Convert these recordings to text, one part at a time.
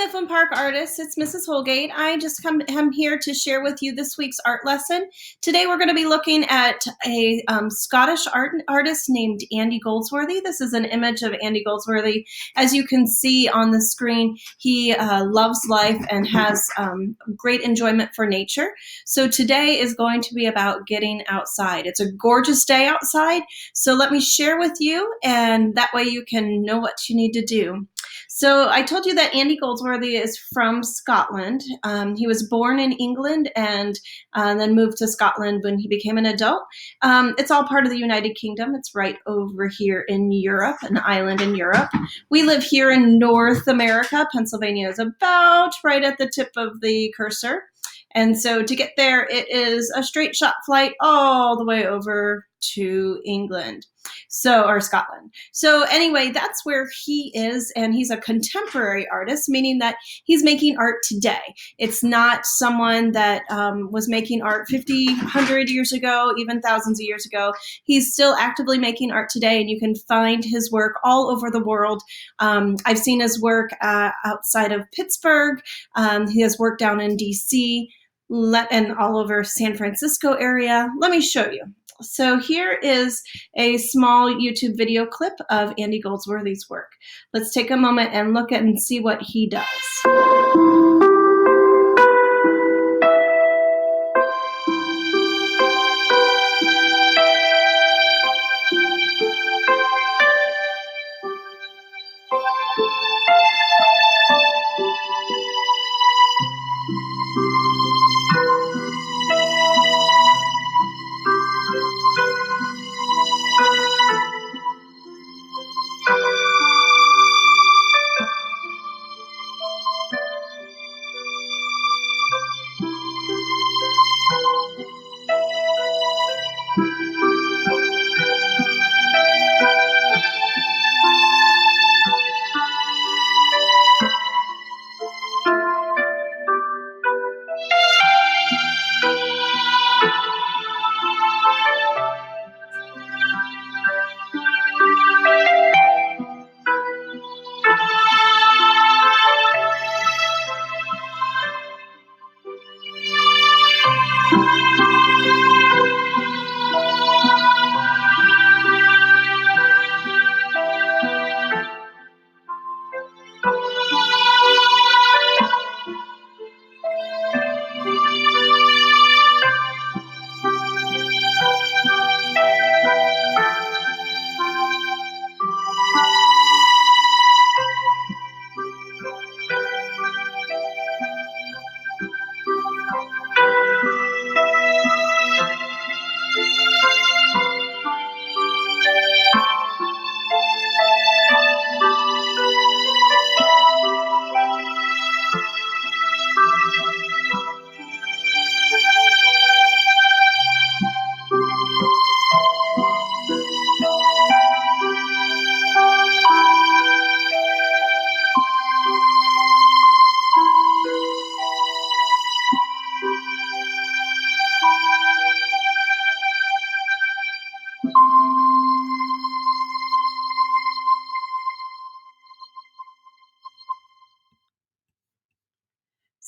Mifflin Park artists, it's Mrs. Holgate. I'm here to share with you this week's art lesson. Today we're going to be looking at a Scottish artist named Andy Goldsworthy. This is an image of Andy Goldsworthy. As you can see on the screen, he loves life and has great enjoyment for nature. So today is going to be about getting outside. It's a gorgeous day outside, so let me share with you, and that way you can know what you need to do. So I told you that Andy Goldsworthy is from Scotland. He was born in England and then moved to Scotland when he became an adult. It's all part of the United Kingdom. It's right over here in Europe, an island in Europe. We live here in North America. Pennsylvania is about right at the tip of the cursor. And so to get there, it is a straight shot flight all the way over to England, or Scotland. So anyway, that's where he is, and he's a contemporary artist, meaning that he's making art today. It's not someone that was making art 50, 100 years ago, even thousands of years ago. He's still actively making art today, and you can find his work all over the world. I've seen his work outside of Pittsburgh. He has work down in DC and all over San Francisco area. Let me show you. So here is a small YouTube video clip of Andy Goldsworthy's work. Let's take a moment and look at and see what he does.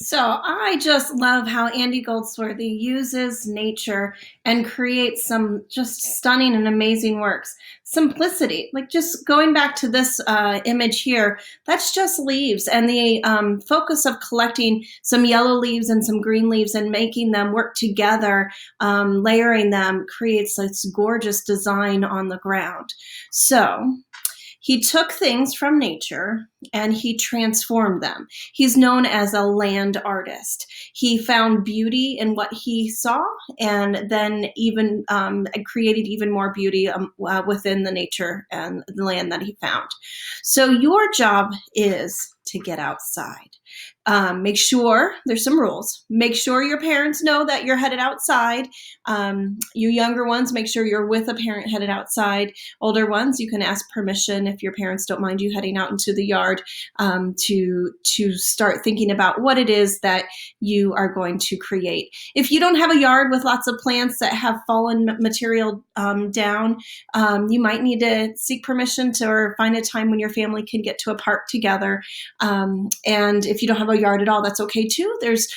So I just love how Andy Goldsworthy uses nature and creates some just stunning and amazing works. Simplicity, like just going back to this image here, that's just leaves, and the focus of collecting some yellow leaves and some green leaves and making them work together, layering them, creates this gorgeous design on the ground. So he took things from nature and he transformed them. He's known as a land artist. He found beauty in what he saw, and then even created even more beauty within the nature and the land that he found. So your job is to get outside. Make sure, there's some rules. Make sure your parents know that you're headed outside. You younger ones, make sure you're with a parent headed outside. Older ones, you can ask permission if your parents don't mind you heading out into the yard to start thinking about what it is that you are going to create. If you don't have a yard with lots of plants that have fallen material down, you might need to seek permission or find a time when your family can get to a park together. And if you don't have a yard at all, that's okay too. There's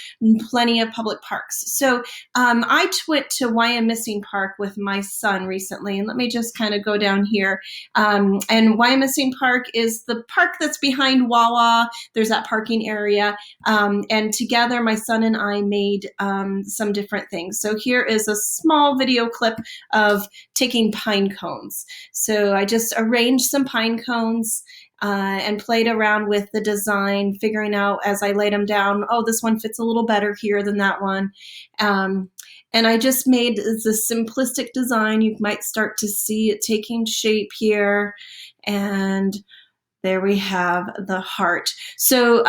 plenty of public parks. So I went to Why I'm Missing Park with my son recently, and let me just kind of go down here. And Why I'm Missing Park is the park that's behind Wawa. There's that parking area. And together, my son and I made some different things. So here is a small video clip of taking pine cones. So I just arranged some pine cones and played around with the design, figuring out as I laid them down, oh, this one fits a little better here than that one. And I just made this simplistic design. You might start to see it taking shape here. And there we have the heart. So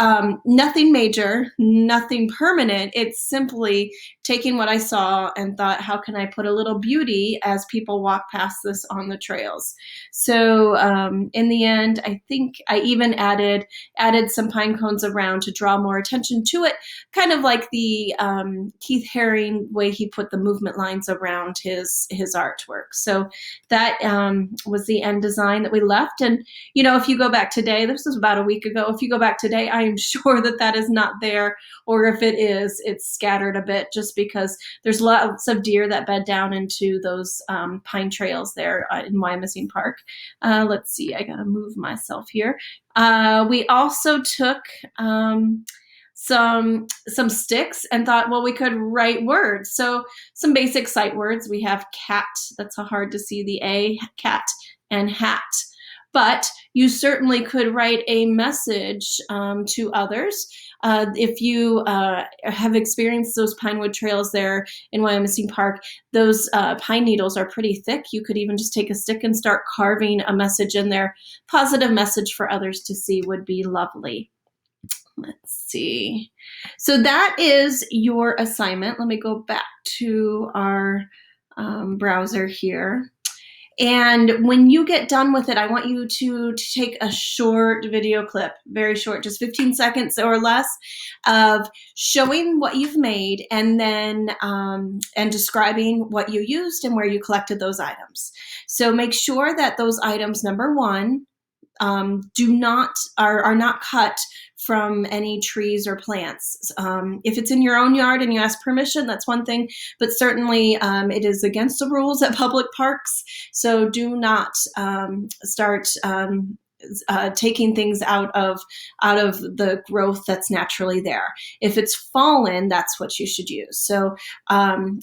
nothing major, nothing permanent. It's simply taking what I saw and thought, how can I put a little beauty as people walk past this on the trails? So in the end, I think I even added some pine cones around to draw more attention to it, kind of like the Keith Haring way he put the movement lines around his artwork. So that was the end design that we left. And you know, if you go back today, this was about a week ago, if you go back today, I am sure that that is not there, or if it is, it's scattered a bit just because there's lots of deer that bed down into those pine trails there in Why I'm Missing Park. Let's see, I gotta move myself here. We also took some sticks and thought, well, we could write words. So some basic sight words. We have cat, that's hard to see the A, cat, and hat. But you certainly could write a message to others. If you have experienced those pinewood trails there in Why I'm Missing Park, those pine needles are pretty thick. You could even just take a stick and start carving a message in there. Positive message for others to see would be lovely. Let's see. So that is your assignment. Let me go back to our browser here. And when you get done with it, I want you to take a short video clip, very short, just 15 seconds or less, of showing what you've made and then and describing what you used and where you collected those items. So make sure that those items, number one, are not cut from any trees or plants. If it's in your own yard and you ask permission, that's one thing, but certainly it is against the rules at public parks. So do not start taking things out of the growth that's naturally there. If it's fallen, that's what you should use. So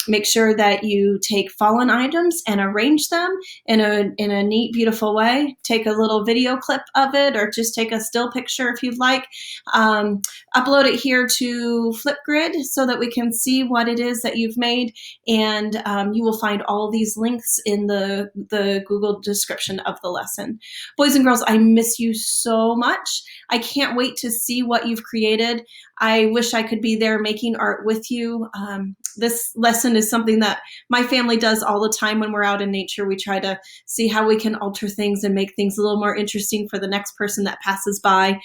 make sure that you take fallen items and arrange them in a neat, beautiful way. Take a little video clip of it, or just take a still picture if you'd like. Upload it here to Flipgrid so that we can see what it is that you've made, and you will find all these links in the Google description of the lesson. Boys and girls, I miss you so much. I can't wait to see what you've created. I wish I could be there making art with you. This lesson is something that my family does all the time when we're out in nature. We try to see how we can alter things and make things a little more interesting for the next person that passes by.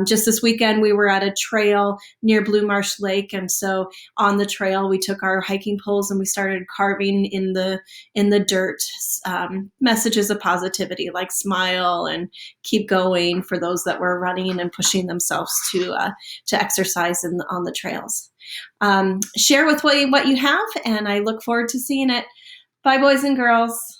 Just this weekend, we were at a trail near Blue Marsh Lake, and so on the trail, we took our hiking poles and we started carving in the dirt messages of positivity, like smile and keep going, for those that were running and pushing themselves to exercise on the trails. Share with what you have, and I look forward to seeing it. Bye, boys and girls.